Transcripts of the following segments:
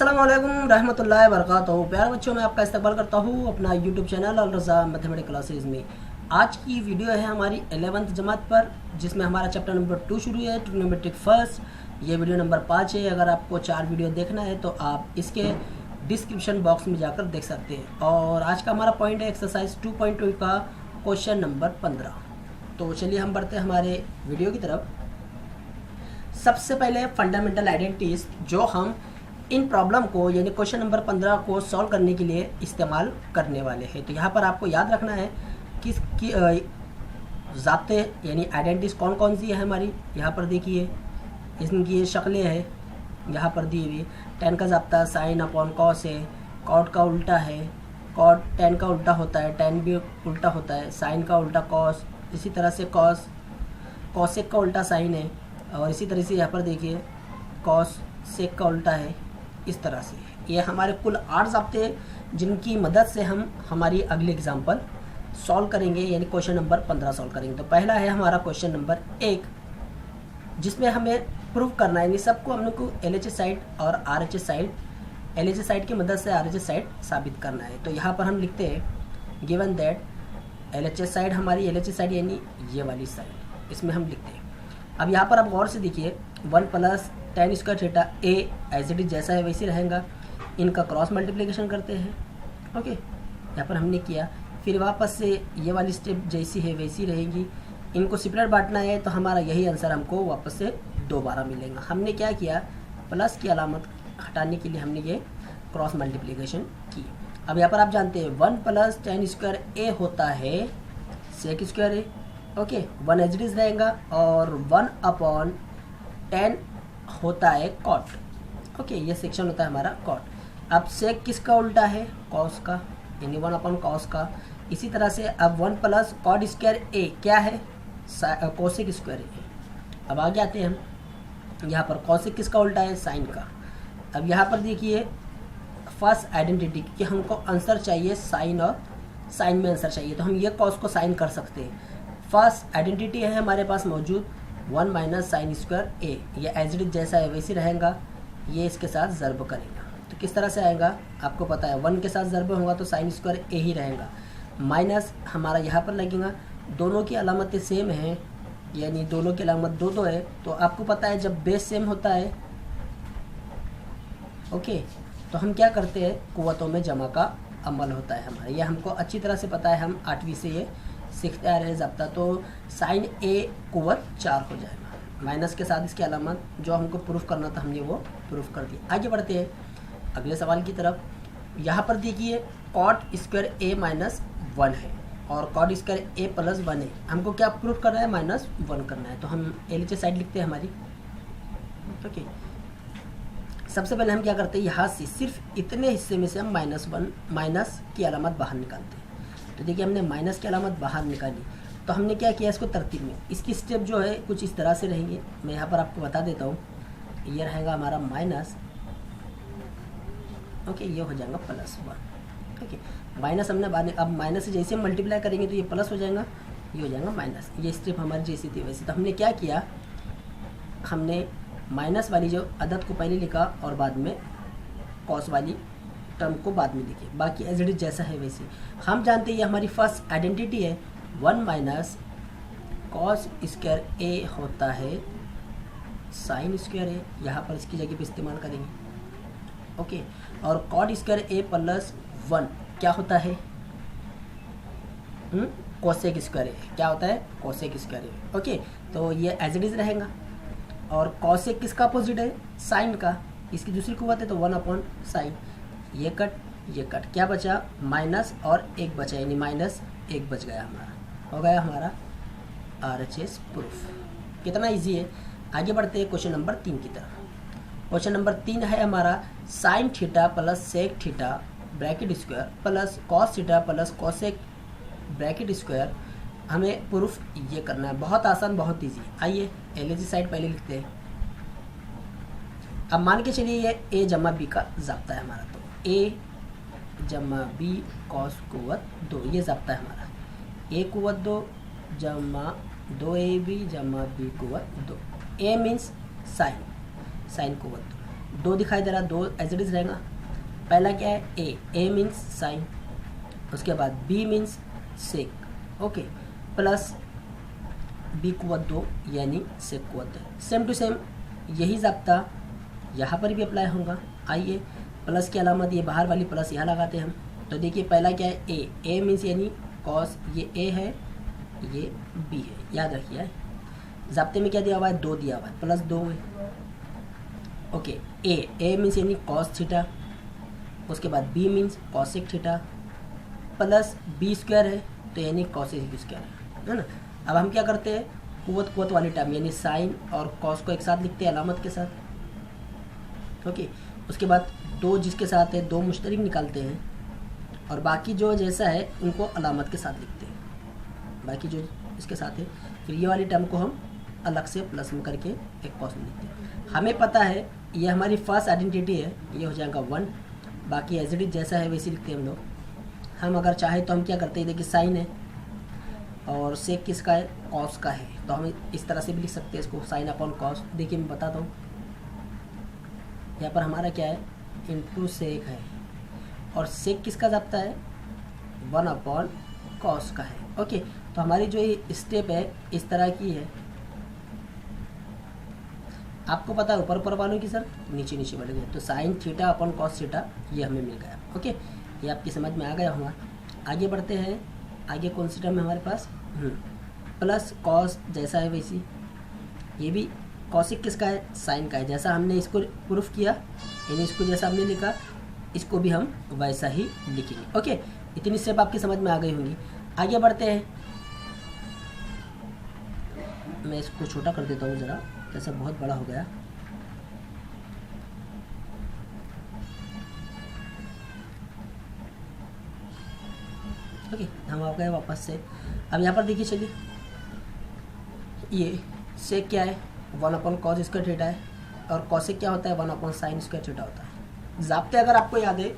अस्सलामुअलैकुम रहमतुल्लाहि व बरकातहू। प्यारे बच्चों, मैं आपका इस्तकबाल करता हूँ अपना यूट्यूब चैनल अल रज़ा मैथमेटिक्स क्लासेस में। आज की वीडियो है हमारी 11th जमात पर, जिसमें हमारा चैप्टर नंबर 2 शुरू है, ट्रिग्नोमेट्रिक फर्स्ट। ये वीडियो नंबर 5 है। अगर आपको 4 वीडियो देखना है तो आप इसके डिस्क्रिप्शन बॉक्स में जाकर देख सकते हैं। और आज का हमारा पॉइंट है एक्सरसाइज 2.2 का क्वेश्चन नंबर 15। तो चलिए हम बढ़ते हैं हमारे वीडियो की तरफ। सबसे पहले फंडामेंटल आइडेंटिटीज जो हम इन प्रॉब्लम को यानी क्वेश्चन नंबर 15 को सॉल्व करने के लिए इस्तेमाल करने वाले हैं। तो यहाँ पर आपको याद रखना है कि ज़ाब्ते यानी आइडेंटिटीज कौन कौन सी है हमारी। यहाँ पर देखिए इनकी ये शक्लें हैं यहाँ पर दी हुई। tan का ज़ाब्ता साइन अपॉन कॉस है, कॉट का उल्टा है, कॉट tan का उल्टा होता है, tan भी उल्टा होता है, साइन का उल्टा कॉस, इसी तरह से कॉसेक का उल्टा साइन है, और इसी तरह से यहाँ पर देखिए कॉस सेक का उल्टा है। इस तरह से ये हमारे कुल 8 ज़ाब्ते हैं जिनकी मदद से हम हमारी अगली एग्जाम्पल सॉल्व करेंगे यानी क्वेश्चन नंबर 15 सॉल्व करेंगे। तो पहला है हमारा क्वेश्चन नंबर 1, जिसमें हमें प्रूव करना है यानी सबको हम लोग को LHS साइड और RHS साइड, LHS साइड की मदद से RHS साइड साबित करना है। तो यहाँ पर हम लिखते हैं गिवन दैट LHS साइड हमारी LHS साइड यानी ये वाली साइड, इसमें हम लिखते हैं। अब यहाँ पर आप गौर से देखिए 1 plus tan square theta A as it is जैसा है वैसे रहेगा। इनका क्रॉस मल्टीप्लिकेशन करते हैं। ओके, यहाँ पर हमने किया, फिर वापस से ये वाली स्टेप जैसी है वैसी रहेगी। इनको सेपरेट बांटना है तो हमारा यही आंसर हमको वापस से दोबारा मिलेगा। हमने क्या किया, प्लस की अलामत हटाने के लिए हमने ये क्रॉस मल्टीप्लिकेशन की। अब यहाँ पर आप जानते हैं 1 प्लस tan स्क्वायर ए होता है sec square A. Okay, 1 as it is रहेगा और 1 अपॉन tan होता है कॉट। ओके, ये सेक्शन होता है हमारा कॉट। अब सेक किसका उल्टा है, कॉस का, यानी 1 अपॉन कॉस का। इसी तरह से अब 1 प्लस कॉट स्क्वायर ए क्या है, कोसेक स्क्वायर ए। अब आगे आते हैं हम, यहाँ पर कोसेक किसका उल्टा है, साइन का। अब यहाँ पर देखिए फर्स्ट आइडेंटिटी कि हमको आंसर चाहिए साइन, और साइन में आंसर चाहिए तो हम ये कॉस को साइन कर सकते हैं। फर्स्ट आइडेंटिटी है हमारे पास मौजूद 1 माइनस साइन स्क्वायर ए, ये एज इट इज जैसा है वैसे रहेगा। ये इसके साथ ज़र्ब करेगा तो किस तरह से आएगा आपको पता है, 1 के साथ ज़र्ब होगा तो साइन स्क्वायर ए ही रहेगा। माइनस हमारा यहाँ पर लगेगा, दोनों की अलामतें सेम हैं यानी दोनों की अलामत 2 है। तो आपको पता है जब बेस सेम होता है ओके तो हम क्या करते हैं, कुव्वतों में जमा का अमल होता है हमारा। यह हमको अच्छी तरह से पता है, हम 8वीं से ये सीखते आ रहे हैं ज़ब्ता। तो साइन ए कुव्वत 4 हो जाएगा, माइनस के साथ इसकी अलामत जो हमको प्रूफ करना था हमने वो प्रूफ कर दिया। आगे बढ़ते हैं अगले सवाल की तरफ। यहाँ पर देखिए कॉट स्क्वायर ए माइनस 1 है और कॉट स्क्वायर ए प्लस 1 है। हमको क्या प्रूफ करना है, -1 करना है। तो हम LHS साइड लिखते हैं हमारी। ओके, सबसे पहले हम क्या करते हैं, यहाँ से सिर्फ इतने हिस्से में से हम माइनस की अलामत बाहर निकालते हैं। तो देखिए हमने माइनस की अलामत बाहर निकाली तो हमने क्या किया, इसको तरतीब में, इसकी स्टेप जो है कुछ इस तरह से रहेंगे। मैं यहाँ पर आपको बता देता हूँ, ये रहेगा हमारा माइनस। ओके, ये हो जाएगा +1। ओके, माइनस हमने अब माइनस से जैसे हम मल्टीप्लाई करेंगे तो ये प्लस हो जाएगा, ये हो जाएगा माइनस। ये स्टेप हमारी जैसी थी वैसे। तो हमने क्या किया, हमने माइनस वाली जो अदद को पहले लिखा और बाद में कॉस वाली टर्म को बाद में लिखे, बाकी एज इट इज जैसा है वैसे। हम जानते हैं ये हमारी फर्स्ट आइडेंटिटी है, 1 माइनस कॉस स्क्वायर ए होता है साइन स्क्वायर ए, यहाँ पर इसकी जगह पे इस्तेमाल करेंगे। ओके, और कॉट स्क्वायर ए प्लस 1 क्या होता है, कोसेक स्क्वायर ए क्या होता है, कोसेक स्क्वायर ए। ओके, तो ये एज इट इज रहेगा। और कोसेक किसका अपोजिट है, साइन का, इसकी दूसरी कुव्वत है तो 1 अपॉन साइन। ये कट क्या बचा, माइनस और 1 बचा यानी -1 बच गया हमारा, हो गया हमारा RHS प्रूफ। कितना इजी है। आगे बढ़ते हैं क्वेश्चन नंबर 3 की तरफ। क्वेश्चन नंबर 3 है हमारा sine theta plus sec theta bracket square plus cos theta plus cosec bracket square. हमें प्रूफ ये करना है, बहुत आसान बहुत इजी। आइए LHS साइड पहले लिखते हैं। अब मान के चलिए ये A जमा B का ज़ाब्ता है हमारा, तो A जमा B कॉस कुव्वत 2 ये ज़ाब्ता है हमारा। A कुव्वत 2 जमा 2AB जमा B कुव्वत 2। A मीन्स साइन कुव्वत 2। दो दिखाई दे रहा, दो एज इट इज़ रहेगा। पहला क्या है, ए मीन्स साइन, उसके बाद बी मीन्स सेक, ओके, प्लस बी कुवत 2 यानी सेक कुवत 2। सेम टू सेम यही ज़ाब्ता यहाँ पर भी अप्लाई होगा। आइए प्लस की अलामत ये बाहर वाली प्लस यहाँ लगाते हैं हम। तो देखिए पहला क्या है, ए मीन्स यानी कॉस, ये ए है ये बी है, याद रखिए। ज़ाब्ते में क्या दिया हुआ है, 2 दिया हुआ है, प्लस 2 है, ओके। ए मीन्स यानी कॉस थीटा, उसके बाद B means cosec theta, plus B square है तो यानी कॉसेक स्क्वायर है ना। अब हम क्या करते हैं, कुवत वाली टर्म यानी साइन और कॉस को एक साथ लिखते हैं अलामत के साथ, ओके। उसके बाद 2 जिसके साथ है 2 मुश्तरक निकालते हैं और बाकी जो जैसा है उनको अलामत के साथ लिखते हैं, बाकी जो इसके साथ है। फिर ये वाली टर्म को हम अलग से प्लस में करके एक कॉस में लिखते हैं। हमें पता है ये हमारी फर्स्ट आइडेंटिटी है, ये हो जाएगा 1, बाकी एज इट इज जैसा है वैसे लिखते हैं हम लोग। हम अगर चाहे तो हम क्या करते हैं, देखिए साइन है और सेक किसका है, कॉस का है, तो हम इस तरह से भी लिख सकते हैं इसको, साइन अपॉन कॉस। देखिए मैं बताता हूँ, यहाँ पर हमारा क्या है, इनटू सेक है और सेक किसका ज़ाब्ता है, 1 अपॉन कॉस का है, ओके। तो हमारी जो ये स्टेप है इस तरह की है। आपको पता है ऊपर वालों की सर नीचे बढ़ गए, तो sign theta upon cos theta ये हमें मिल गया, ओके। ये आपकी समझ में आ गया होगा। आगे बढ़ते हैं, आगे कौन सी टर्म है हमारे पास, प्लस कॉस जैसा है वैसी, ये भी कॉसिक किसका है, साइन का है। जैसा हमने इसको प्रूफ किया यानी इसको जैसा हमने लिखा इसको भी हम वैसा ही लिखेंगे, ओके। इतनी स्टेप आपकी समझ में आ गई होंगी। आगे बढ़ते हैं, मैं इसको छोटा कर देता हूँ ज़रा, जैसा बहुत बड़ा हो गया। ओके, हम आ गए वापस से। अब यहाँ पर देखिए, चलिए ये सेक क्या है, 1 अपॉन कॉस स्क्वायर थीटा है और कॉसेक क्या होता है, 1 अपॉन साइन स्क्वायर थीटा होता है। ज़ाब्ते अगर आपको याद है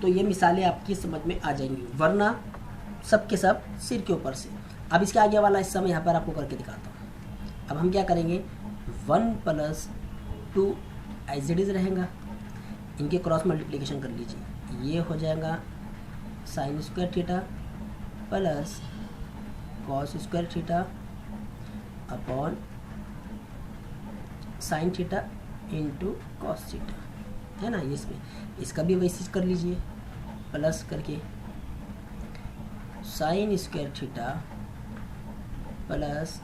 तो ये मिसालें आपकी समझ में आ जाएंगी, वरना सब के सब सिर के ऊपर से। अब इसके आगे वाला हिस्सा मैं यहाँ पर आपको करके दिखाता हूँ। अब हम क्या करेंगे, 1 प्लस 2 एज इट इज़ रहेगा, इनके क्रॉस मल्टीप्लिकेशन कर लीजिए, ये हो जाएगा sign square theta plus cos square theta upon sine theta into cos theta, है ना। इसमें इसका भी वैसे कर लीजिए, प्लस करके sine square theta plus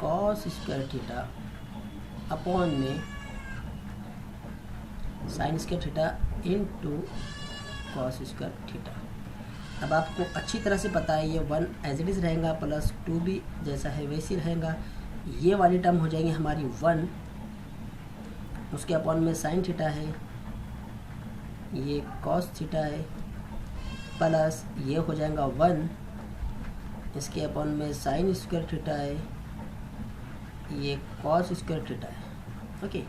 cos square theta upon में sine square theta into cos square theta. अब आपको अच्छी तरह से पता है ये 1 एज इट इज़ रहेगा, प्लस 2 भी जैसा है वैसे रहेगा। ये वाली टर्म हो जाएंगी हमारी 1, उसके अपॉन में साइन थीटा है, ये कॉस थीटा है, प्लस ये हो जाएगा 1, इसके अपॉन में साइन स्क्वायर थीटा है, ये कॉस स्क्वायर थीटा है, ओके।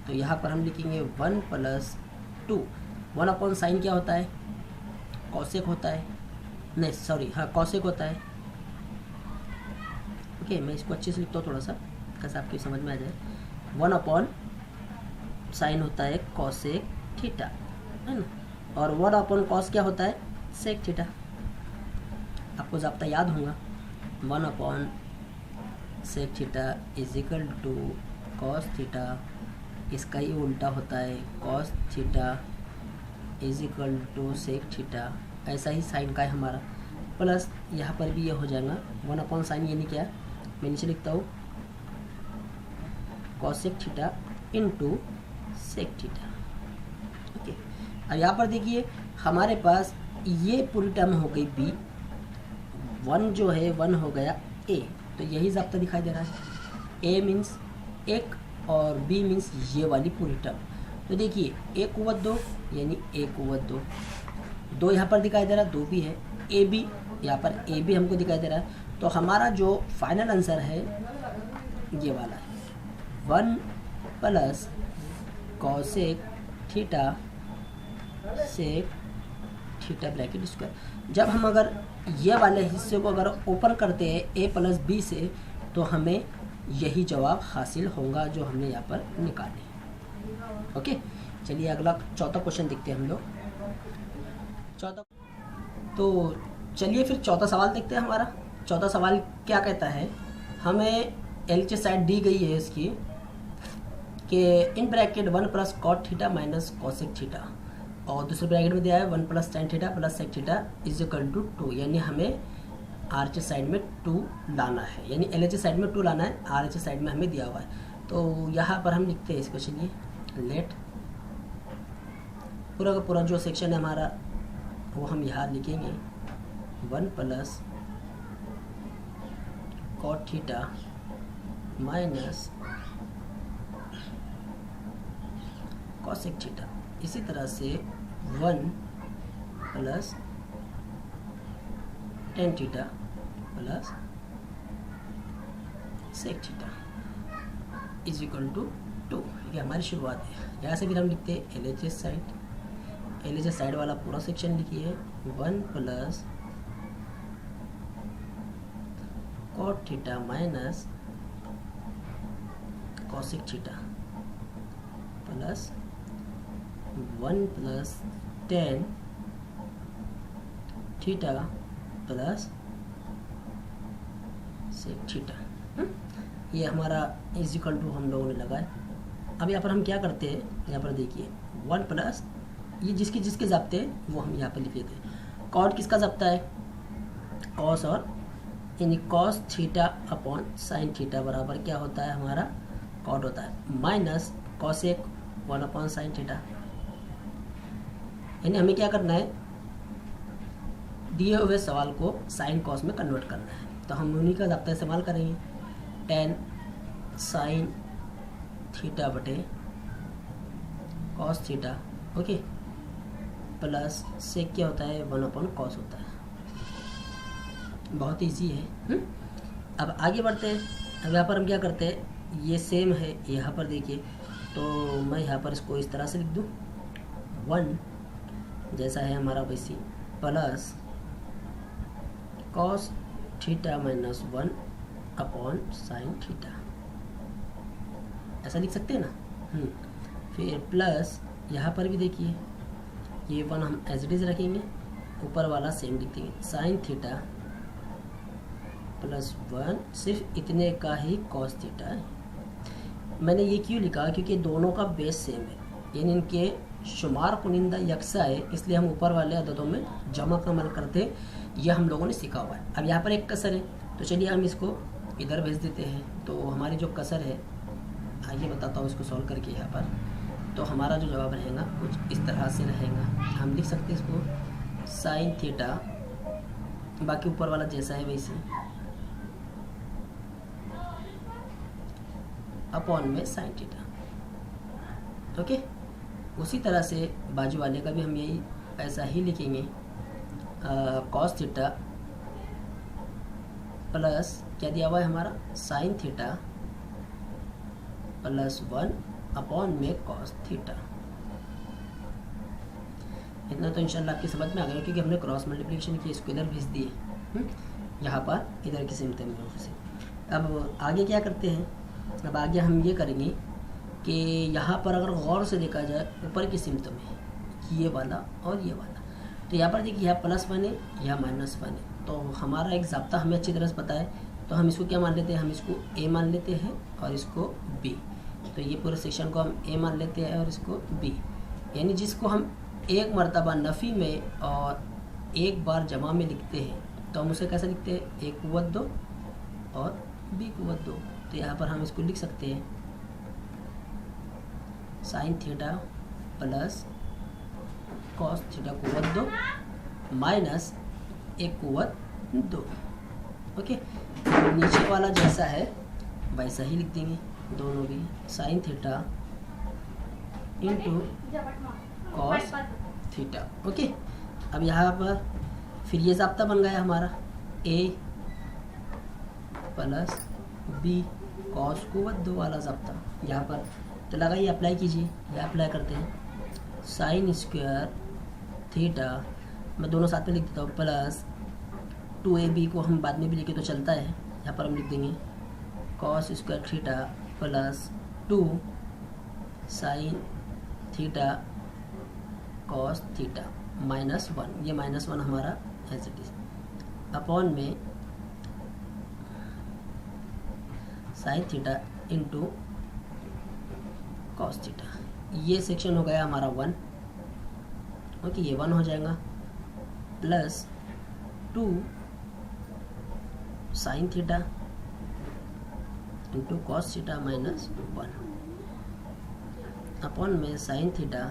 तो यहाँ पर हम लिखेंगे 1 प्लस 2, 1 अपॉन साइन क्या होता है, कॉसेक होता है, नहीं सॉरी, हाँ कॉसेक होता है, ओके। मैं इसको अच्छे से लिखता हूँ थोड़ा सा, कैसे आपकी समझ में आ जाए। 1 अपॉन साइन होता है कॉसेक थीटा, है ना, और 1 अपॉन कॉस क्या होता है, सेक थीटा। आपको ज़ाब्ता याद होगा, 1 upon sec theta is equal to cos theta, इसका ही उल्टा होता है cos theta is equal to sec theta. ऐसा ही साइन का है हमारा, प्लस यहाँ पर भी ये हो जाएगा 1 अपॉन साइन, यानी क्या, मैं नीचे लिखता हूँ cosec theta into sec theta, okay. अब यहाँ पर देखिए हमारे पास ये पूरी टर्म हो गई बी, 1 जो है 1 हो गया ए, तो यही ज़ाब्ता दिखाई दे रहा है। ए मीन्स 1 और बी मीन्स ये वाली पूरी टर्म। तो देखिए ए कुवत 2 यानी ए कुवत 2, 2 यहाँ पर दिखाई दे रहा है, 2 भी है, ए बी यहाँ पर ए बी हमको दिखाई दे रहा है। तो हमारा जो फाइनल आंसर है ये वाला है, 1 plus cosec theta sec theta bracket square. जब हम अगर ये वाले हिस्से को अगर ओपन करते हैं ए प्लस बी से, तो हमें यही जवाब हासिल होगा जो हमने यहाँ पर निकाले, ओके। चलिए अगला चौथा क्वेश्चन देखते हैं हम लोग। चौथा, तो चलिए फिर चौथा सवाल देखते हैं। हमारा चौथा सवाल क्या कहता है, हमें एलएचएस साइड दी गई है इसकी कि इन bracket 1 plus cot theta minus cosec theta, और दूसरे ब्रैकेट में दिया है 1 plus tan theta plus sec theta is equal to 2, यानी हमें आरएचएस साइड में 2 लाना है, यानी एलएचएस साइड में 2 लाना है, आरएचएस साइड में हमें दिया हुआ है। तो यहाँ पर हम लिखते हैं इसको, चलिए लेट पूरा का पूरा जो सेक्शन है हमारा वो हम यहाँ लिखेंगे 1 plus cot theta minus cosec theta, इसी तरह से 1 plus tan theta plus sec theta is equal to 2। ये हमारी शुरुआत है। यहाँ से फिर हम लिखते हैं एलएचएस साइड, एलएचएस साइड वाला पूरा सेक्शन लिखिए 1 plus cot theta minus cosec theta plus 1 plus tan theta plus sec theta. ये हमारा इज इक्वल टू हम लोगों ने लगाया। अब यहाँ पर हम क्या करते हैं, यहाँ पर देखिए 1 प्लस ये जिसके जिसके ज़ब्ते हैं वो हम यहाँ पर लिख देते हैं। कॉट किसका ज़ब्ता है, कॉस, और यानी cos theta upon sine theta बराबर क्या होता है हमारा कॉट होता है, माइनस कॉसेक 1 अपॉन साइन थीटा। यानी हमें क्या करना है, दिए हुए सवाल को साइन कॉस में कन्वर्ट करना है, तो हम उन्हीं का ज़ब्ता इस्तेमाल करेंगे। टेन साइन थीटा बटे cos theta, okay, plus sec क्या होता है 1 अपॉन कॉस होता है। बहुत ईजी है। अब आगे बढ़ते हैं। अब यहाँ पर हम क्या करते हैं, ये सेम है यहाँ पर देखिए, तो मैं यहाँ पर इसको इस तरह से लिख दूँ 1 जैसा है हमारा वैसी प्लस कॉस थीटा माइनस 1 अपॉन साइन थीटा, ऐसा लिख सकते हैं ना। फिर प्लस यहाँ पर भी देखिए ये 1 हम एज इट इज रखेंगे, ऊपर वाला सेम लिख देंगे साइन थीटा प्लस 1, सिर्फ इतने का ही कॉस थीटा है। मैंने ये क्यों लिखा, क्योंकि दोनों का बेस सेम है, यानी इनके शुमार कुनिंदा यकसा है, इसलिए हम ऊपर वाले अददों में जमा का अमल करते हैं। यह हम लोगों ने सीखा हुआ है। अब यहाँ पर एक कसर है, तो चलिए हम इसको इधर भेज देते हैं। तो हमारी जो कसर है, आइए बताता हूँ इसको सॉल्व करके। यहाँ पर तो हमारा जो जवाब रहेगा कुछ इस तरह से रहेगा। हम लिख सकते हैं इसको साइन थीटा, बाकी ऊपर वाला जैसा है वैसे, अपॉन में साइन थीटा। ओके, उसी तरह से बाजू वाले का भी हम यही ऐसा ही लिखेंगे, कॉस थीटा प्लस क्या दिया हुआ है हमारा साइन थीटा प्लस 1 अपॉन में कॉस थीटा। इतना तो इंशाल्लाह आपकी समझ में आ गया, क्योंकि हमने क्रॉस मल्टीप्लिकेशन की, इसको इधर भेज दिए यहाँ पर इधर की सिमत में से। अब आगे क्या करते हैं, अब आगे हम ये करेंगे कि यहाँ पर अगर गौर से देखा जाए ऊपर की सिमत में ये वाला और ये वाला, तो यहाँ पर देखिए यहाँ +1 है, यहाँ -1 है, तो हमारा एक ज़ाब्ता हमें अच्छी तरह से पता है, तो हम इसको क्या मान लेते हैं, हम इसको A मान लेते हैं और इसको B। तो ये पूरे सेक्शन को हम A मान लेते हैं और इसको B, यानी जिसको हम एक मरतबा नफ़ी में और एक बार जमा में लिखते हैं, तो हम उसे कैसे लिखते हैं, A क़ुव्वत 2 और B क़ुव्वत 2। तो यहाँ पर हम इसको लिख सकते हैं sine theta plus cos theta क़ुव्वत 2 माइनस A क़ुव्वत 2। ओके, नीचे वाला जैसा है वैसा ही लिख देंगे दोनों भी, sign theta into cos theta. Okay, अब यहाँ पर फिर ये ज़ाब्ता बन गया हमारा A प्लस B कॉस क़ुव्वत 2 वाला ज़ाब्ता यहाँ पर, तो लगाइए, अप्लाई कीजिए। यह अप्लाई करते हैं साइन स्क्वायर थीटा, मैं दोनों साथ में लिख देता हूँ, प्लस 2AB को हम बाद में भी लिखे तो चलता है, यहाँ पर हम लिख देंगे cos square theta plus 2 sine theta cos theta -1, ये -1 हमारा एज इट इज अपॉन में sine theta into cos theta. ये सेक्शन हो गया हमारा 1, ओके, ये 1 हो जाएगा, plus 2 sine theta into cos theta -1 upon में sine theta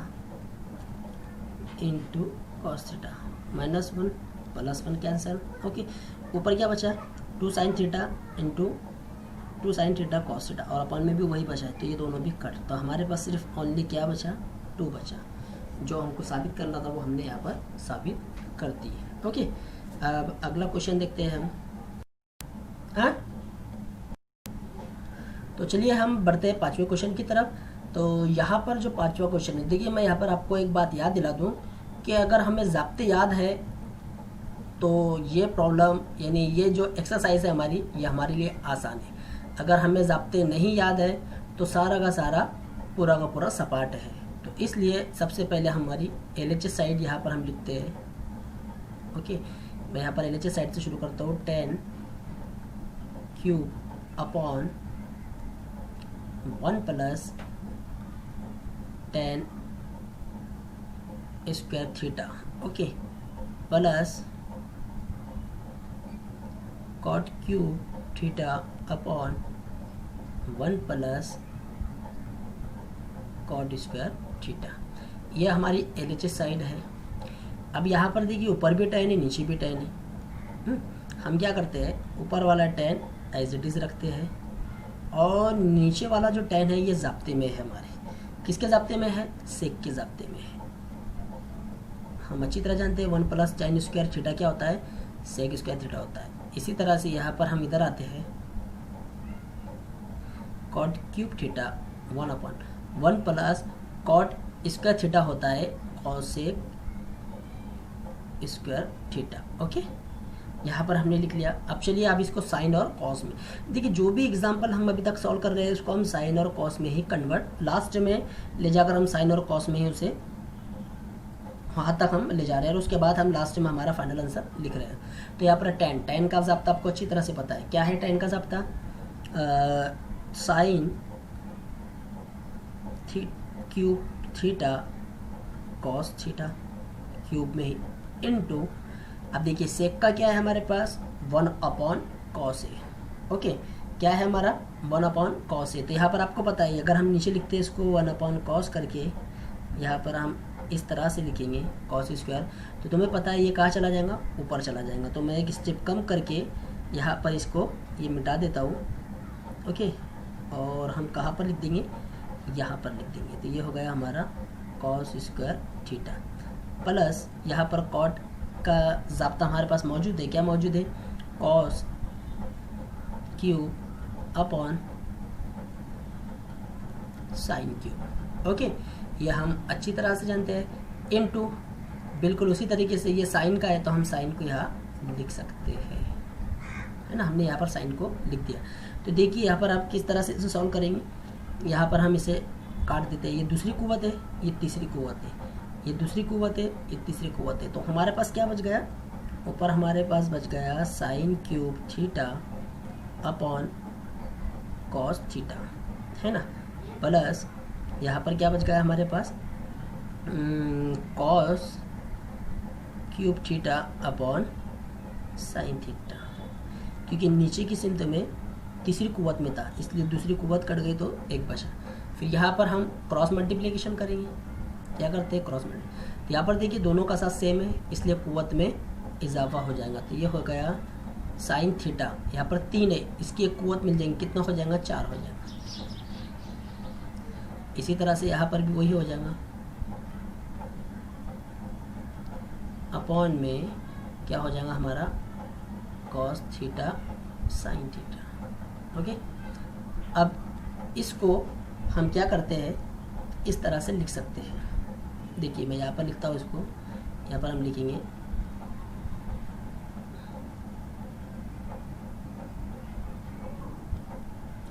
into cos theta -1 +1 cancel, okay. ऊपर क्या बचा, 2 sine theta into 2 sine theta cos theta, और अपन में भी वही बचा है, तो ये दोनों भी कट, तो हमारे पास सिर्फ ओनली क्या बचा, 2 बचा। जो हमको साबित करना था वो हमने यहाँ पर साबित कर दी है, ओके। अब अगला क्वेश्चन देखते हैं हम, हाँ। तो चलिए हम बढ़ते हैं 5वें क्वेश्चन की तरफ। तो यहाँ पर जो 5वां क्वेश्चन है, देखिए मैं यहाँ पर आपको एक बात याद दिला दूँ कि अगर हमें ज़ाब्ते याद है तो ये प्रॉब्लम यानी ये जो एक्सरसाइज है हमारी, ये हमारे लिए आसान है। अगर हमें ज़ाब्ते नहीं याद है तो सारा का सारा पूरा का पूरा सपाट है। तो इसलिए सबसे पहले हमारी LHS साइड यहाँ पर हम लिखते हैं, ओके। मैं यहाँ पर LHS साइड से शुरू करता हूँ, 10 cube upon 1 plus 10 square theta, okay, plus cot cube theta upon 1 plus cot square theta. यह हमारी LHS साइड है। अब यहाँ पर देखिए ऊपर भी 10 है, नीचे भी 10 है। हम क्या करते हैं, ऊपर वाला 10 एज इट इज़ रखते हैं, और नीचे वाला जो 10 है ये ज़ाब्ते में है हमारे। किसके ज़ाब्ते में है, सेक के ज़ाब्ते में है। हम अच्छी तरह जानते हैं 1 प्लस tan स्क्वायर थीटा क्या होता है, सेक स्क्वायर थीटा होता है। इसी तरह से यहाँ पर हम इधर आते हैं, cot cube theta 1 plus cot square theta होता है कॉसेक स्क्वायर थीटा, ओके। यहाँ पर हमने लिख लिया। अब चलिए आप इसको साइन और कॉस में देखिए, जो भी एग्जांपल हम अभी तक सॉल्व कर रहे हैं उसको हम साइन और कॉस में ही कन्वर्ट, लास्ट में ले जाकर हम साइन और कॉस में ही उसे वहाँ तक हम ले जा रहे हैं, और उसके बाद हम लास्ट में हमारा फाइनल आंसर लिख रहे हैं। तो यहाँ पर टेन का ज़ाब्ता आपको अच्छी तरह से पता है, क्या है टेन का ज़ाब्ता, sine cube theta cos theta cube में ही इनटू, अब देखिए सेक का क्या है हमारे पास, 1 अपॉन कॉस है, ओके। क्या है हमारा 1 अपॉन कॉस है। तो यहाँ पर आपको पता है अगर हम नीचे लिखते हैं इसको 1 अपॉन कॉस करके, यहाँ पर हम इस तरह से लिखेंगे कॉस स्क्वायर, तो तुम्हें पता है ये कहाँ चला जाएगा, ऊपर चला जाएगा। तो मैं एक स्टेप कम करके यहाँ पर इसको ये मिटा देता हूँ, ओके। और हम कहाँ पर लिख देंगे, यहाँ पर लिख देंगे। तो ये हो गया हमारा कॉस स्क्वायर थीटा, प्लस यहाँ पर कॉट का ज़ाब्ता हमारे पास मौजूद है, क्या मौजूद है, cos cube upon sine cube, okay. ये हम अच्छी तरह से जानते हैं। इनटू बिल्कुल उसी तरीके से ये साइन का है तो हम साइन को यहाँ लिख सकते हैं, है ना। हमने यहाँ पर साइन को लिख दिया। तो देखिए यहाँ पर आप किस तरह से इसे सॉल्व करेंगे, यहाँ पर हम इसे काट देते हैं। ये दूसरी कुव्वत है, ये तीसरी कुव्वत है, ये दूसरी कुव्वत है, ये तीसरी कुव्वत है। तो हमारे पास क्या बच गया, ऊपर हमारे पास बच गया sine cube theta upon cos theta, है ना, प्लस यहाँ पर क्या बच गया हमारे पास, cos cube theta upon sine theta, क्योंकि नीचे की सिमत में तीसरी कुव्वत में था इसलिए दूसरी कुव्वत कट गई तो एक बचा। फिर यहाँ पर हम क्रॉस मल्टीप्लिकेशन करेंगे, क्या करते हैं क्रॉस मल्टीप्लिकेशन। तो यहाँ पर देखिए दोनों का साथ सेम है इसलिए कुव्वत में इजाफा हो जाएगा। तो ये हो गया साइन थीटा, यहाँ पर 3 है, इसकी एक कुव्वत मिल जाएगी, कितना हो जाएगा, 4 हो जाएगा। इसी तरह से यहाँ पर भी वही हो जाएगा, अपॉन में क्या हो जाएगा हमारा cos theta sine theta, okay. अब इसको हम क्या करते हैं, इस तरह से लिख सकते हैं। देखिए मैं यहाँ पर लिखता हूँ इसको, यहाँ पर हम लिखेंगे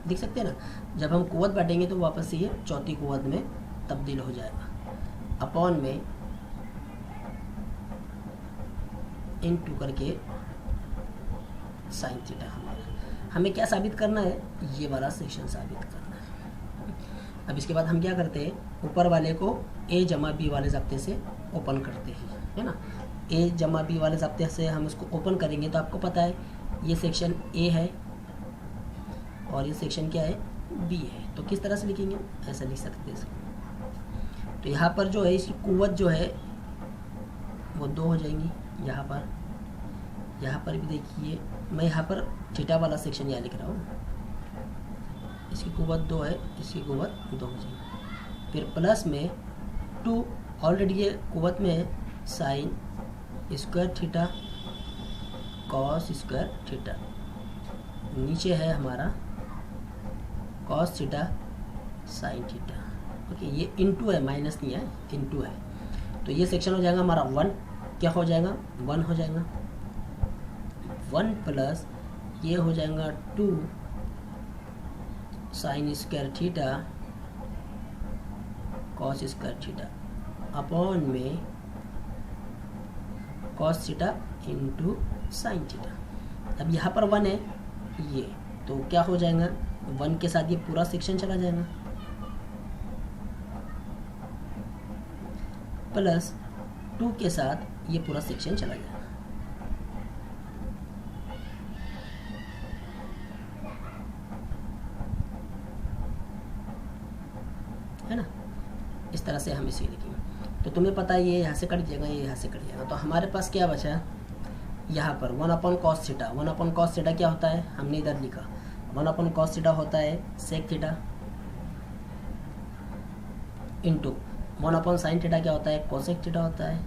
देख सकते हैं ना, जब हम कुव्वत बांटेंगे तो वापस से ये चौथी कुव्वत में तब्दील हो जाएगा, अपॉन में इनटू करके साइन थीटा। हमें क्या साबित करना है, ये वाला सेक्शन साबित करना है। अब इसके बाद हम क्या करते हैं, ऊपर वाले को a जमा बी वाले ज़ाब्ते से ओपन करते हैं, है ना। a जमा बी वाले ज़ाब्ते से हम उसको ओपन करेंगे तो आपको पता है ये सेक्शन a है और ये सेक्शन क्या है, b है। तो किस तरह से लिखेंगे, ऐसा लिख सकते हैं इसको। तो यहाँ पर जो है इसकी कुव्वत जो है वो 2 हो जाएंगी। यहाँ पर भी देखिए, मैं यहाँ पर थीटा वाला सेक्शन यहाँ लिख रहा हूँ। इसकी कुव्वत 2 है, इसकी कुव्वत 2 हो जाएगी। फिर प्लस में 2, ऑलरेडी ये कुव्वत में है, sign square theta cos square theta. नीचे है हमारा cos theta sine theta. Okay, ये इनटू है, माइनस नहीं है, इनटू है। तो ये सेक्शन हो जाएगा हमारा 1, क्या हो जाएगा, 1 हो जाएगा। 1 प्लस ये हो जाएगा 2 sine square theta cos square theta upon में cos theta into sine theta. अब यहाँ पर 1 है ये, तो क्या हो जाएगा, 1 के साथ ये पूरा सेक्शन चला जाएगा, प्लस 2 के साथ ये पूरा सेक्शन चला जाएगा। है ना, इस तरह से हम इसे लिखेंगे। तो तुम्हें पता है ये यहाँ से कट जाएगा, ये यहाँ से कट जाएगा। तो हमारे पास क्या बचा, यहाँ पर 1 upon cos theta. 1 upon cos theta क्या होता है, हमने इधर लिखा 1 अपॉन कॉस थीटा होता है सेक थीटा, इंटू 1 अपॉन साइन थीटा क्या होता है, कोसेक थीटा होता है।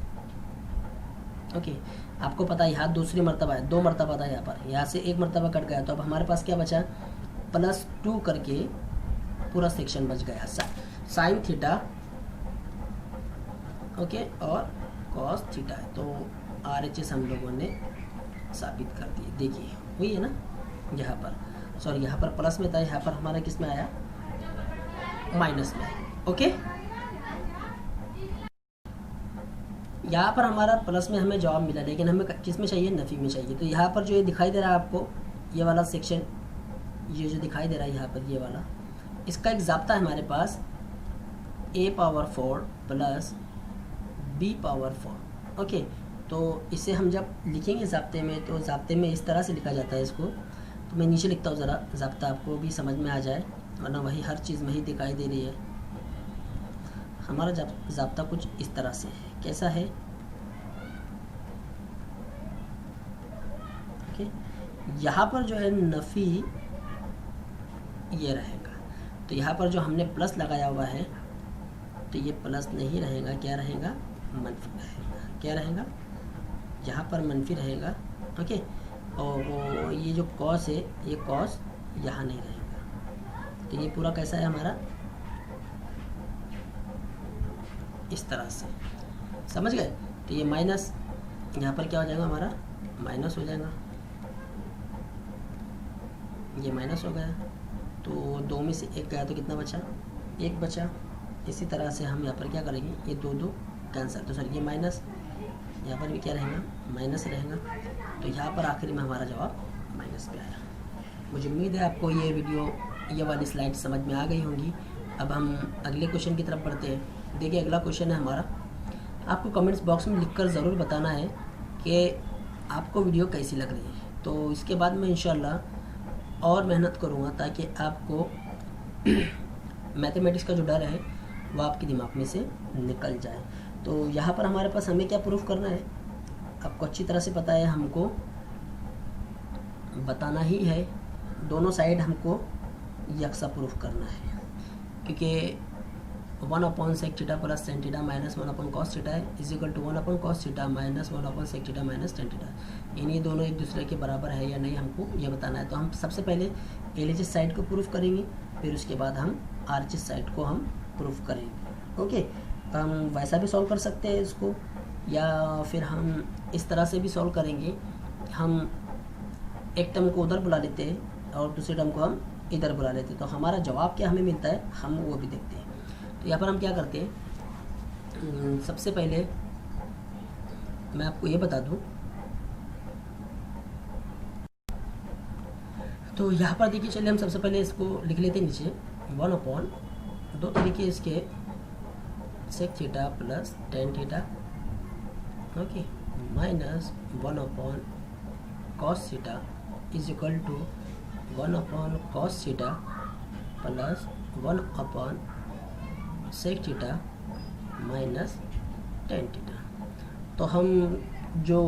ओके, आपको पता है यहाँ दूसरी मर्तबा है, 2 मर्तबा था यहाँ पर, यहाँ से 1 मर्तबा कट गया। तो अब हमारे पास क्या बचा, +2 करके पूरा सेक्शन बच गया, साइन थीटा ओके और कॉस थीटा है। तो RHS हम लोगों ने साबित कर दिए। देखिए वही है ना, यहाँ पर सॉरी यहाँ पर प्लस में था, यहाँ पर हमारा किस में आया, माइनस में। ओके, यहाँ पर हमारा प्लस में हमें जवाब मिला, लेकिन हमें किस में चाहिए, नफी में चाहिए। तो यहाँ पर जो ये दिखाई दे रहा है आपको, ये वाला सेक्शन, ये जो दिखाई दे रहा है यहाँ पर ये वाला, इसका एक ज़ाब्ता है हमारे पास a⁴ प्लस b⁴। ओके, तो इसे हम जब लिखेंगे ज़ाब्ते में, तो ज़ाब्ते में इस तरह से लिखा जाता है इसको। तो मैं नीचे लिखता हूँ ज़रा, ज़ाब्ता आपको भी समझ में आ जाए, वरना वही हर चीज़ में ही दिखाई दे रही है। हमारा ज़ाब्ता कुछ इस तरह से है, कैसा है, ओके। यहाँ पर जो है नफ़ी ये रहेगा, तो यहाँ पर जो हमने प्लस लगाया हुआ है, तो ये प्लस नहीं रहेगा, क्या रहेगा, मनफी रहेगा। क्या रहेगा, यहाँ पर मनफी रहेगा, ओके। और वो ये जो कॉस है, ये कॉस यहाँ नहीं रहेगा। तो ये पूरा कैसा है हमारा, इस तरह से, समझ गए। तो ये माइनस, यहाँ पर क्या हो जाएगा हमारा, माइनस हो जाएगा, ये माइनस हो गया। तो 2 में से 1 गया तो कितना बचा, 1 बचा। इसी तरह से हम यहाँ पर क्या करेंगे, ये 2 कैंसिल, तो सर ये माइनस, यहाँ पर भी क्या रहेगा, माइनस रहेगा। तो यहाँ पर आखिरी में हमारा जवाब माइनस पे आया। मुझे उम्मीद है आपको ये वीडियो, ये वाली स्लाइड समझ में आ गई होंगी। अब हम अगले क्वेश्चन की तरफ बढ़ते हैं। देखिए अगला क्वेश्चन है हमारा, आपको कमेंट्स बॉक्स में लिखकर ज़रूर बताना है कि आपको वीडियो कैसी लग रही है। तो इसके बाद मैं इंशाल्लाह और मेहनत करूँगा ताकि आपको मैथमेटिक्स का जो डर है वो आपके दिमाग में से निकल जाए। तो यहाँ पर हमारे पास हमें क्या प्रूफ करना है, आपको अच्छी तरह से पता है, हमको बताना ही है। दोनों साइड हमको यकसा प्रूफ करना है, क्योंकि 1 upon sec theta plus tan theta minus 1 upon cos theta है is equal to 1 upon cos theta minus 1 upon sec theta minus tan theta. यानी ये दोनों एक दूसरे के बराबर है या नहीं, हमको ये बताना है। तो हम सबसे पहले LHS साइड को प्रूफ करेंगे, फिर उसके बाद हम RHS साइड को हम प्रूफ करेंगे। ओके, तो हम वैसा भी सॉल्व कर सकते हैं इसको, या फिर हम इस तरह से भी सॉल्व करेंगे। हम एक टर्म को उधर बुला लेते हैं और दूसरे टर्म को हम इधर बुला लेते हैं, तो हमारा जवाब क्या हमें मिलता है हम वो भी देखते हैं। तो यहाँ पर हम क्या करते हैं, सबसे पहले मैं आपको ये बता दूं, तो यहाँ पर देखिए, चलिए हम सबसे पहले इसको लिख लेते हैं नीचे। 1/, दो तरीके इसके, sec theta plus tan theta, okay, minus 1/, cos theta is equal to 1/, cos theta plus 1/, sec theta minus tan theta. तो हम जो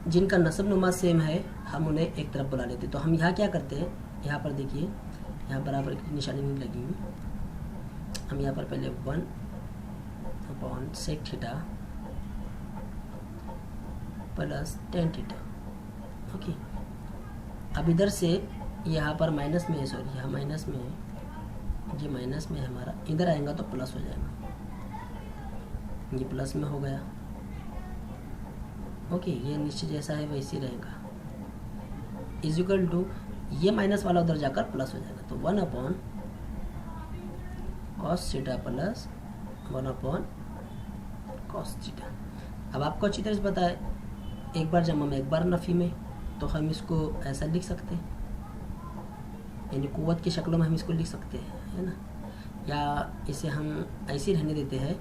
जिनका नसब नुमा सेम है हम उन्हें एक तरफ बुला लेते हैं। तो हम यहाँ क्या करते हैं, यहाँ पर देखिए, यहाँ बराबर की निशानी नहीं लगी हुई, हम यहाँ पर पहले 1/, sec theta plus tan theta, okay. अब इधर से यहाँ पर माइनस में है, सॉरी यहाँ माइनस में है, ये माइनस में है हमारा, इधर आएगा तो प्लस हो जाएगा, ये प्लस में हो गया, ओके। ये नीचे जैसा है वैसे रहेगा, इज इक्वल टू ये माइनस वाला उधर जाकर प्लस हो जाएगा, तो 1/, cos theta plus 1/, cos theta. अब आपको अच्छी तरह से पता है, एक बार जमा में एक बार नफ़ी में, तो हम इसको ऐसा लिख सकते हैं, यानी कुव्वत की शक्लों में हम इसको लिख सकते हैं, है ना। या इसे हम ऐसे रहने देते हैं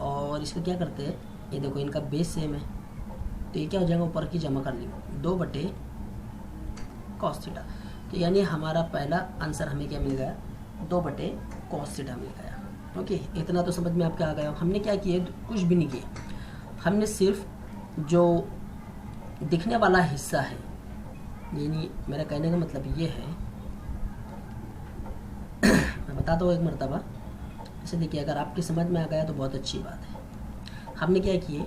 और इसको क्या करते हैं, ये देखो इनका बेस सेम है, तो ये क्या हो जाएगा, ऊपर की जमा कर ली 2/, कॉस थीटा। तो यानी हमारा पहला आंसर हमें क्या मिल गया, 2/, कॉस थीटा मिल गया, ओके। इतना तो समझ में आपके आ गया। हमने क्या किया, कुछ भी नहीं किया, हमने सिर्फ जो दिखने वाला हिस्सा है, यानी मेरा कहने का मतलब ये है, मैं बताता हूँ एक मरतबा, इसे देखिए, अगर आपकी समझ में आ गया तो बहुत अच्छी बात है। हमने क्या किए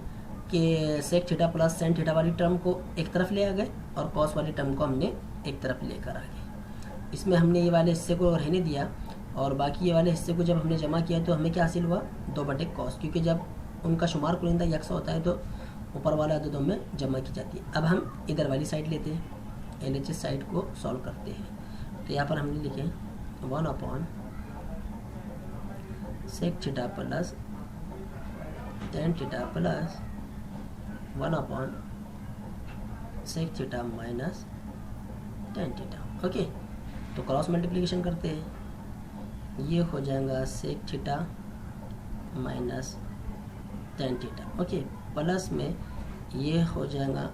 कि sec theta plus tan theta वाली टर्म को एक तरफ ले आ गए और कॉस वाली टर्म को हमने एक तरफ लेकर आ गए। इसमें हमने ये वाले हिस्से को रहने दिया और बाकी ये वाले हिस्से को जब हमने जमा किया तो हमें क्या हासिल हुआ, 2/, कॉस, क्योंकि जब उनका शुमार कुरिंदा यकसा होता है तो ऊपर वाला अददों में जमा की जाती है। अब हम इधर वाली साइड लेते हैं, LHS साइड को सॉल्व करते हैं। तो यहाँ पर हमने लिखे 1/, sec theta plus tan theta plus 1/, sec theta minus tan theta, okay. तो क्रॉस मल्टीप्लिकेशन करते हैं, ये हो जाएगा sec theta minus tan theta, okay, plus में ये हो जाएगा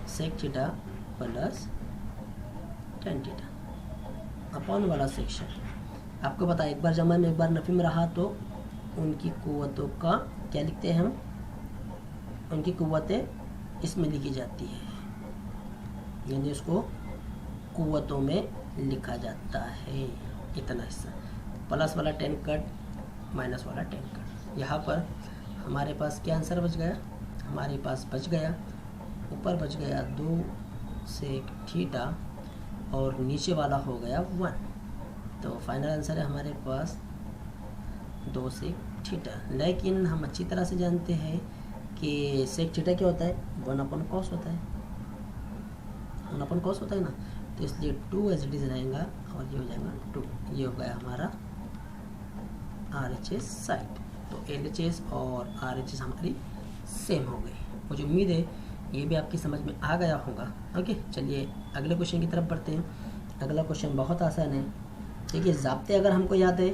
sec theta plus tan theta upon वाला सेक्शन। आपको पता है एक बार जमा में एक बार नफी में रहा तो उनकी कुव्वतों का क्या लिखते हैं हम, उनकी कुव्वतें इसमें लिखी जाती है, यानी उसको कुव्वतों में लिखा जाता है। इतना हिस्सा प्लस वाला 10 कट, माइनस वाला 10 कट। यहाँ पर हमारे पास क्या आंसर बच गया, हमारे पास बच गया, ऊपर बच गया 2 सेक थीटा और नीचे वाला हो गया 1। तो फाइनल आंसर है हमारे पास 2 सेक थीटा। लेकिन हम अच्छी तरह से जानते हैं कि सेक थीटा क्या होता है, 1/, कॉस होता है, 1/, कॉस होता है ना, तो इसलिए 2 एज इट इज रहेगा और ये हो जाएगा 2। ये हो गया हमारा RHS साइड। तो LHS और RHS हमारी सेम हो गई। मुझे उम्मीद है ये भी आपकी समझ में आ गया होगा, ओके। चलिए अगले क्वेश्चन की तरफ बढ़ते हैं। अगला क्वेश्चन बहुत आसान है। देखिए, ज़ाब्ते अगर हमको याद है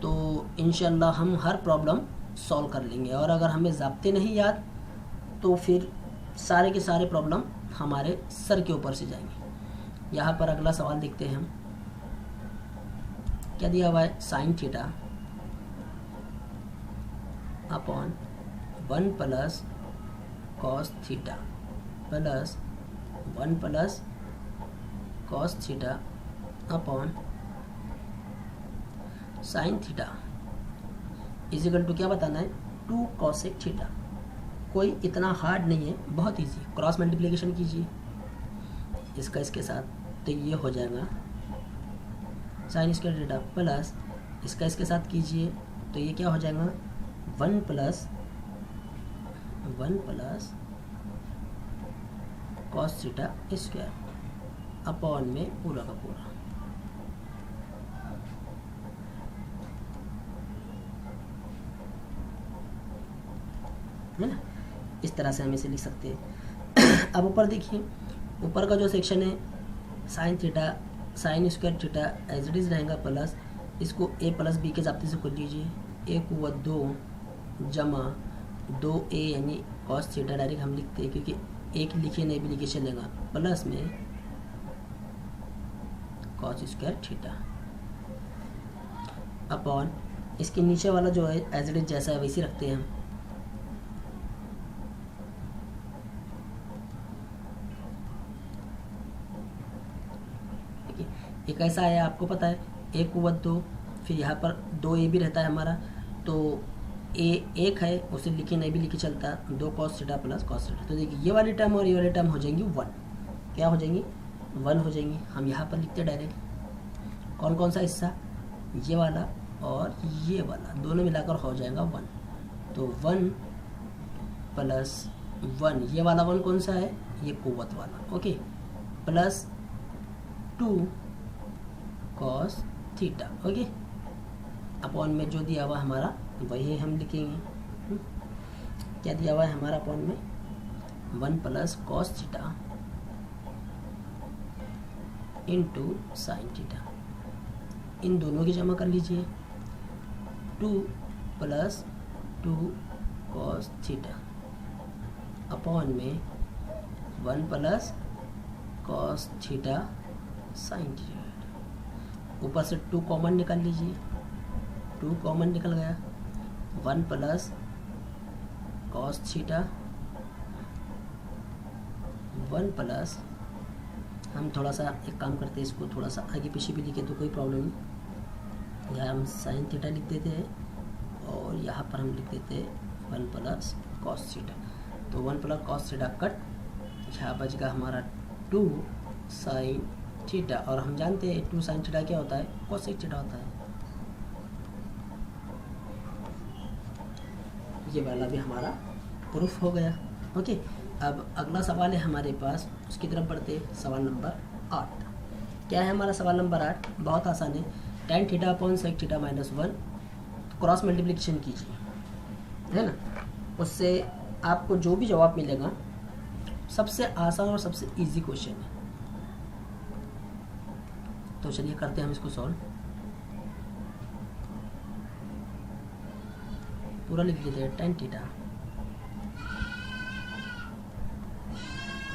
तो इंशाल्लाह हम हर प्रॉब्लम सॉल्व कर लेंगे, और अगर हमें ज़ाब्ते नहीं याद तो फिर सारे के सारे प्रॉब्लम हमारे सर के ऊपर से जाएंगे। यहाँ पर अगला सवाल देखते हैं हम, क्या दिया हुआ है, sine theta upon 1 plus cos theta plus 1 plus cos theta upon sine theta is equal to क्या बताना है, 2 कॉसेक थीटा। कोई इतना हार्ड नहीं है, बहुत इजी। क्रॉस मल्टीप्लिकेशन कीजिए इसका इसके साथ, तो ये हो जाएगा साइन स्क्वायर थीटा प्लस इसका इसके साथ कीजिए तो ये क्या हो जाएगा, 1 plus cos theta square upon में पूरा का पूरा। इस तरह से हम इसे लिख सकते हैं। अब ऊपर देखिए, ऊपर का जो सेक्शन है sine theta sine square theta as it is रहेगा प्लस, इसको ए प्लस बी के ज़ाब्ते से खोल लीजिए, ए को 2 जमा 2a यानी कॉस थीटा, डायरेक्ट हम लिखते हैं क्योंकि एक लिखे नहीं भी लिखे चलेगा, प्लस में कॉस स्क्वायर थीटा अपॉन इसके नीचे वाला जो है एज इट इज जैसा है वैसे रखते हैं हम। एक ऐसा है आपको पता है ए को 2, फिर यहाँ पर 2a भी रहता है हमारा, तो ए एक है उसे लिखे नहीं भी लिखे चलता, 2 cos theta plus cos theta. तो देखिए ये वाली टर्म और ये वाली टर्म हो जाएंगी 1, क्या हो जाएंगी 1 हो जाएंगी। हम यहाँ पर लिखते डायरेक्ट कौन कौन सा हिस्सा, ये वाला और ये वाला दोनों मिलाकर हो जाएगा 1, तो 1 प्लस 1, ये वाला 1 कौन सा है, ये कुव्वत वाला, okay, plus 2 cos theta, okay, upon में जो दिया हुआ हमारा वही हम लिखेंगे। क्या दिया हुआ है हमारा अपॉन में, 1 plus cos theta into sine theta, इन दोनों की जमा कर लीजिए, 2 प्लस 2 कॉस थीटा अपॉन में 1 plus cos theta sine theta. ऊपर से 2 कॉमन निकाल लीजिए, 2 कॉमन निकल गया, 1 प्लस कॉस थीटा 1 प्लस, हम थोड़ा सा एक काम करते हैं, इसको थोड़ा सा आगे पीछे भी लिखे तो कोई प्रॉब्लम नहीं, यहाँ हम साइन थीटा लिख देते हैं और यहाँ पर हम लिख देते हैं 1 प्लस कॉस थीटा, तो 1 प्लस कॉस थीटा कट, यहाँ बच गया हमारा 2 साइन थीटा, और हम जानते हैं 2 साइन थीटा क्या होता है, कोसेक थीटा होता है। ये वाला भी हमारा प्रूफ हो गया, ओके। अब अगला सवाल है हमारे पास, उसकी तरफ बढ़ते हैं, सवाल नंबर 8। क्या है हमारा सवाल नंबर 8, बहुत आसान है, tan theta upon sec theta -1, cross multiplication कीजिए, है ना, उससे आपको जो भी जवाब मिलेगा सबसे आसान और सबसे इजी क्वेश्चन है। तो चलिए करते हैं हम इसको सॉल्व, पूरा लिख लेते हैं, tan theta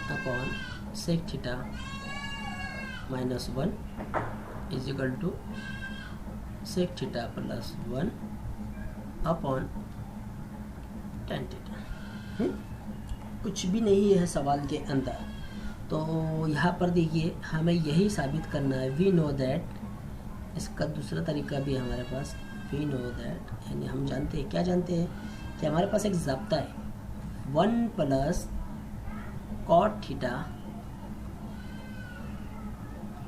upon sec theta -1 is equal to sec theta plus 1 upon tan theta. कुछ भी नहीं है सवाल के अंदर, तो यहाँ पर देखिए हमें यही साबित करना है, वी नो दैट, इसका दूसरा तरीका भी है हमारे पास, वी नो दैट, यानी हम जानते हैं, क्या जानते हैं कि हमारे पास एक ज़ाब्ता है, 1 plus cot theta,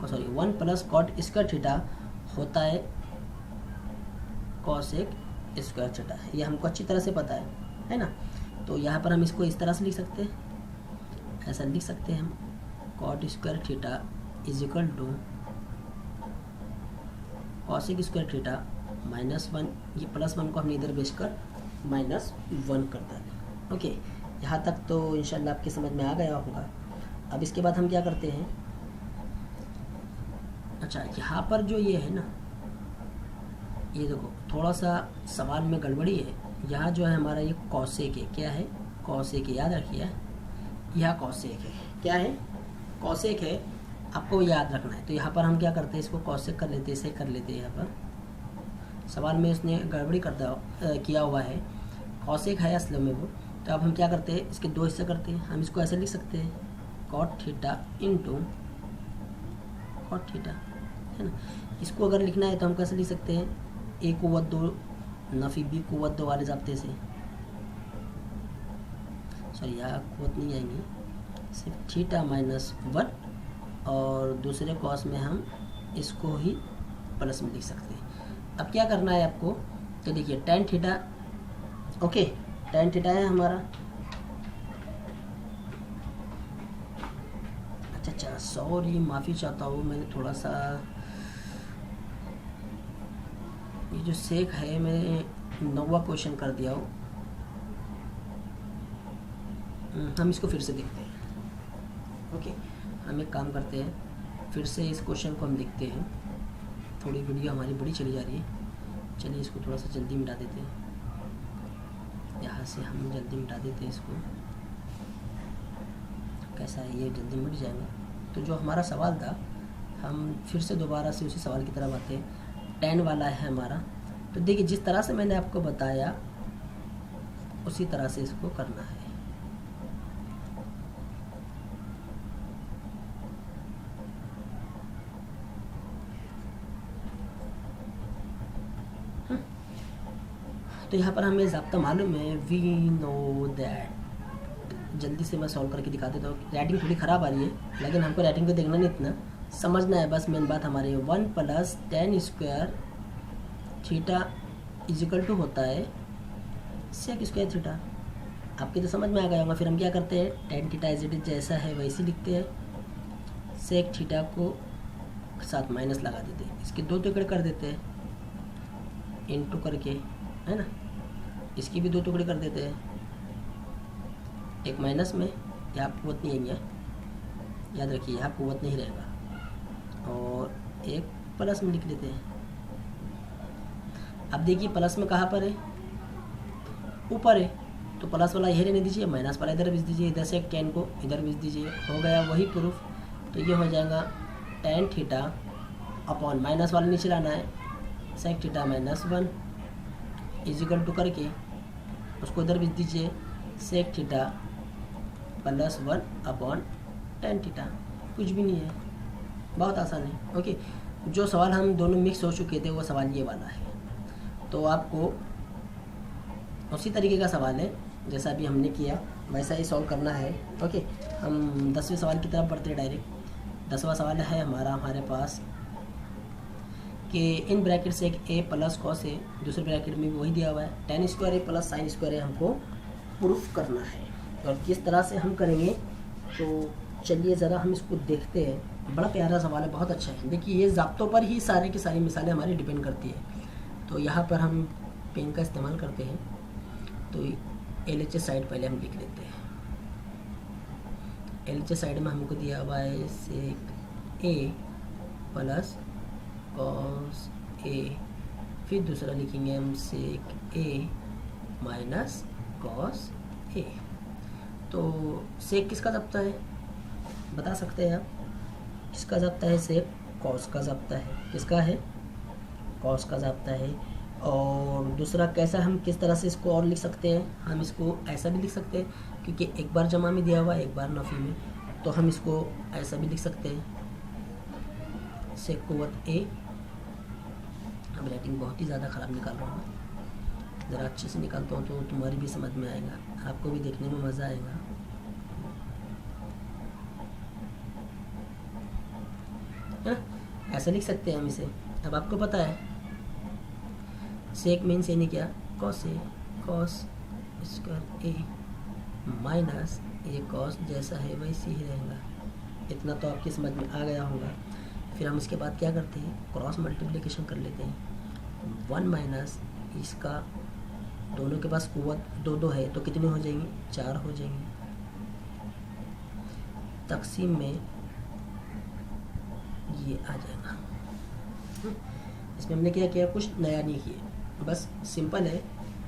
sorry 1 plus cot square theta होता है कॉसेक स्क्वायर थीटा, ये हमको अच्छी तरह से पता है ना। तो यहाँ पर हम इसको इस तरह से लिख सकते हैं, ऐसा लिख सकते हैं हम, cot square theta is equal to cosec square theta -1, ये +1 को हमने इधर बेच कर -1 कर दें, ओके। यहाँ तक तो इंशाल्लाह आपकी समझ में आ गया होगा। अब इसके बाद हम क्या करते हैं, अच्छा यहाँ पर जो ये है ना, ये देखो थोड़ा सा सवाल में गड़बड़ी है, यहाँ जो है हमारा ये कॉसेक है, क्या है कॉसेक है, याद रखिए यह कॉसेक है, क्या है कॉसेक है, आपको याद रखना है। तो यहाँ पर हम क्या करते हैं, इसको कॉसेक कर लेते हैं, इसे कर लेते हैं, यहाँ पर सवाल में उसने गड़बड़ी किया हुआ है, कॉसेक है असल में वो। तो अब हम क्या करते हैं, इसके 2 हिस्से करते हैं, हम इसको ऐसे लिख सकते हैं, cot theta into cot theta, है ना। इसको अगर लिखना है तो हम कैसे लिख सकते हैं, ए कुव्वत 2 नफी बी कुव्वत 2 वाले ज़ाब्ते से, सॉरी यहाँ कुव्वत नहीं आएंगी, सिर्फ थीटा -1, और दूसरे कॉस में हम इसको ही प्लस में लिख सकते हैं। अब क्या करना है आपको, तो देखिए tan theta, okay, tan theta है हमारा, अच्छा सॉरी माफ़ी चाहता हूँ, मैंने थोड़ा सा ये जो सेक है मैंने 9वां क्वेश्चन कर दिया हो, हम इसको फिर से देखते हैं। ओके, हम एक काम करते हैं, फिर से इस क्वेश्चन को हम देखते हैं। थोड़ी वीडियो हमारी बड़ी चली जा रही है, चलिए इसको थोड़ा सा जल्दी मिटा देते हैं। यहाँ से हम जल्दी मिटा देते हैं इसको। कैसा है, ये जल्दी मिट जाएगा। तो जो हमारा सवाल था, हम फिर से दोबारा से उसी सवाल की तरफ आते हैं। 10 वाला है हमारा। तो देखिए, जिस तरह से मैंने आपको बताया उसी तरह से इसको करना है। तो यहाँ पर हमें ज़ाब्ता मालूम है, वी नो दैट। जल्दी से मैं सॉल्व करके दिखा देता हूँ। राइटिंग थोड़ी ख़राब आ रही है, लेकिन हमको राइटिंग को देखना नहीं, इतना समझना है बस। मेन बात हमारे 1 + 10 स्क्वायर थीटा इजिकल टू होता है सेक स्क्वायर थीटा। आपके तो समझ में आ गया होगा। फिर हम क्या करते हैं, tan theta as it is जैसा है वैसे लिखते हैं। सेक थीटा को साथ माइनस लगा देते हैं, इसके 2 टुकड़े कर देते हैं इनटू करके, है ना। इसकी भी 2 टुकड़े कर देते हैं, एक माइनस में, यहाँ कुव्वत नहीं है, याद रखिए यहाँ कुव्वत नहीं रहेगा, और एक प्लस में लिख देते हैं। अब देखिए प्लस में कहाँ पर है, ऊपर है, तो प्लस वाला यही रहने दीजिए, माइनस वाला इधर भेज दीजिए, इधर से एक 10 को इधर भेज दीजिए, हो गया वही प्रूफ। तो ये हो जाएगा tan थीटा अपॉन माइनस वाला नीचे लाना है, सेक थीटा -1 इजिकल टू करके उसको इधर भेज दीजिए, sec theta +1 upon tan theta. कुछ भी नहीं है, बहुत आसान है। ओके, जो सवाल हम दोनों मिक्स हो चुके थे वो सवाल ये वाला है। तो आपको उसी तरीके का सवाल है जैसा अभी हमने किया वैसा ही सॉल्व करना है। ओके, हम 10वें सवाल की तरफ बढ़ते हैं डायरेक्ट। 10वां सवाल है हमारे पास कि इन ब्रैकेट से एक a + cos a, दूसरे ब्रैकेट में भी वही दिया हुआ है, tan square a + sin square a हमको प्रूफ करना है। और किस तरह से हम करेंगे, तो चलिए ज़रा हम इसको देखते हैं। बड़ा प्यारा सवाल है, बहुत अच्छा है। देखिए, ये ज़ाब्तों पर ही सारी की सारी मिसालें हमारी डिपेंड करती है। तो यहाँ पर हम पेन का इस्तेमाल करते हैं। तो LHS साइड पहले हम लिख लेते हैं। LHS साइड में हमको दिया हुआ है सेक a + cos a, फिर दूसरा लिखेंगे हम सेक a - cos a। तो सेक किसका ज़ाब्ता है बता सकते हैं आप? किसका ज़ाब्ता है? सेक कॉस का ज़ाब्ता है। किसका है? कॉस का ज़ाब्ता है। और दूसरा कैसा, हम किस तरह से इसको और लिख सकते हैं, हम इसको ऐसा भी लिख सकते हैं क्योंकि एक बार जमा में दिया हुआ है एक बार नफ़ी में, तो हम इसको ऐसा भी लिख सकते हैं, सेक कुव्वत a। अब राइटिंग बहुत ही ज़्यादा ख़राब निकाल रहा हूँ, ज़रा अच्छे से निकालता हूँ तो तुम्हारी भी समझ में आएगा, आपको भी देखने में मज़ा आएगा। ऐसा लिख सकते हैं हम इसे। अब आपको पता है सेक मीन्स यानी क्या, cos A, cos square a minus ये कॉस जैसा है वैसे ही रहेगा। इतना तो आपकी समझ में आ गया होगा। फिर हम इसके बाद क्या करते हैं, क्रॉस मल्टीप्लिकेशन कर लेते हैं। 1 माइनस इसका, दोनों के पास कुव्वत 2 है तो कितने हो जाएंगे, 4 हो जाएंगे। तकसीम में ये आ जाएगा। इसमें हमने क्या किया, कुछ नया नहीं किया, बस सिंपल है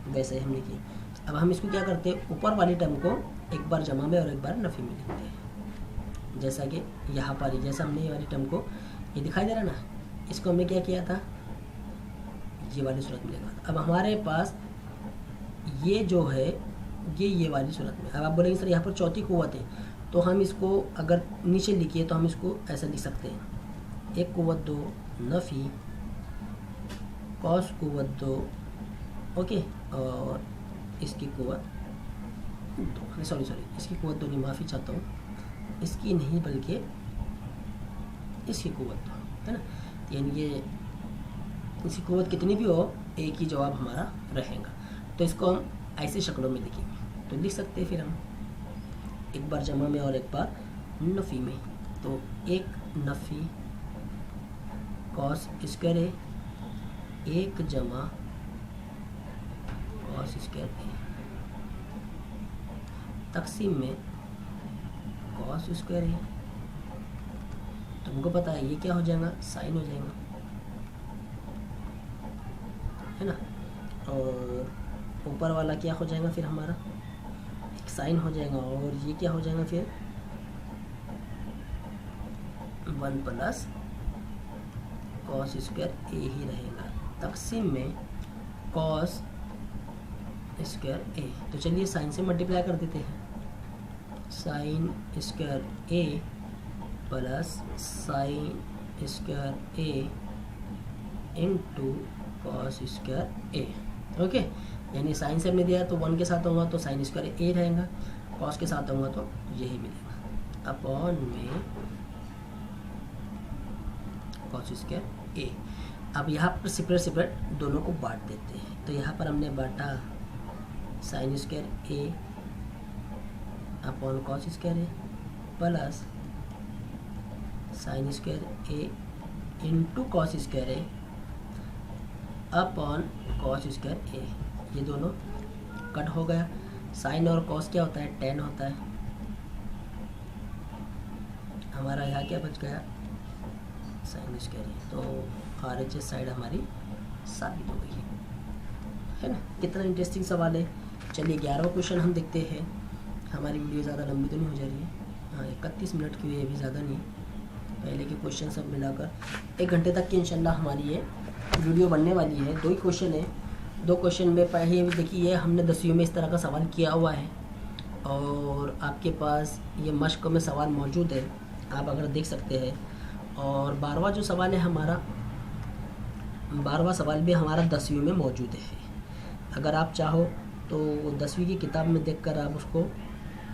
वैसे ही हमने किया। अब हम इसको क्या करते हैं, ऊपर वाली टर्म को एक बार जमा में और एक बार नफ़ी में लिखते हैं। जैसा कि यहाँ पर ही, जैसा हमने ये वाली टर्म को, ये दिखाई दे रहा ना, इसको हमने क्या किया था, ये वाली सूरत में लिखा। अब हमारे पास ये जो है ये वाली सूरत में। अब आप बोलेंगे सर यहाँ पर चौथी कुव्वत है, तो हम इसको अगर नीचे लिखिए तो हम इसको ऐसा लिख सकते हैं, एक कुव्वत 2 नफ़ी कॉस कुव्वत 2, ओके, और इसकी कुव्वत 2, सॉरी इसकी कुव्वत 2 नहीं, माफ़ी चाहता हूँ, इसकी नहीं बल्कि इसकी कुव्वत 2, है ना। यानी ये इसकी कुव्वत कितनी भी हो, एक ही जवाब हमारा रहेगा। तो इसको हम ऐसे शक्लों में लिखेंगे, तो लिख सकते हैं फिर हम एक बार जमा में और एक बार नफ़ी में। तो एक नफ़ी कॉस स्क्वायर है, एक जमा कॉस स्क्वायर है, तकसीम में कॉस स्क्वायर ए। तुमको पता है ये क्या हो जाएगा, साइन हो जाएगा, है ना। और ऊपर वाला क्या हो जाएगा फिर हमारा, एक साइन हो जाएगा, और ये क्या हो जाएगा फिर 1 प्लस कॉस स्क्वायर ए ही रहेगा। तकसीम में कॉस स्क्वायर ए। तो चलिए साइन से मल्टीप्लाई कर देते हैं, sine square A plus sine square A into cos square A. Okay, यानी साइन से हमने दिया तो 1 के साथ होगा तो साइन स्क्वायर ए रहेगा, कॉस के साथ होगा तो यही मिलेगा अपॉन में कॉस स्क्वायर ए। अब यहाँ पर सेपरेट दोनों को बांट देते हैं। तो यहाँ पर हमने बांटा साइन स्क्वायर ए अपॉन कॉस स्क्वायर ए प्लस साइन स्क्वायर ए इंटू कॉस स्क्वायर ए अपॉन कॉस स्क्वायर ए। ये दोनों कट हो गया। साइन और कॉस क्या होता है, tan होता है। हमारा यहाँ क्या बच गया, साइन स्क्वायर ए। तो RHS साइड हमारी साबित हो गई है ना। कितना इंटरेस्टिंग सवाल है। चलिए 11वां क्वेश्चन हम देखते हैं। हमारी वीडियो ज़्यादा लंबी तो नहीं हो जा रही है, हाँ 31 मिनट की है, भी ज़्यादा नहीं। पहले के क्वेश्चन सब मिलाकर 1 घंटे तक की इंशाल्लाह हमारी ये वीडियो बनने वाली है। 2 ही क्वेश्चन है। 2 क्वेश्चन में पहले देखिए हमने 10वीं में इस तरह का सवाल किया हुआ है, और आपके पास ये मश्क में सवाल मौजूद है, आप अगर देख सकते हैं। और 12वां जो सवाल है हमारा, 12वां सवाल भी हमारा 10वीं में मौजूद है। अगर आप चाहो तो 10वीं की किताब में देखकर आप उसको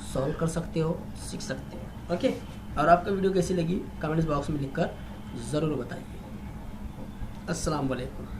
सॉल्व कर सकते हो, सीख सकते हो। ओके, और आपका वीडियो कैसी लगी कमेंट्स बॉक्स में लिखकर ज़रूर बताइए। अस्सलाम वालेकुम।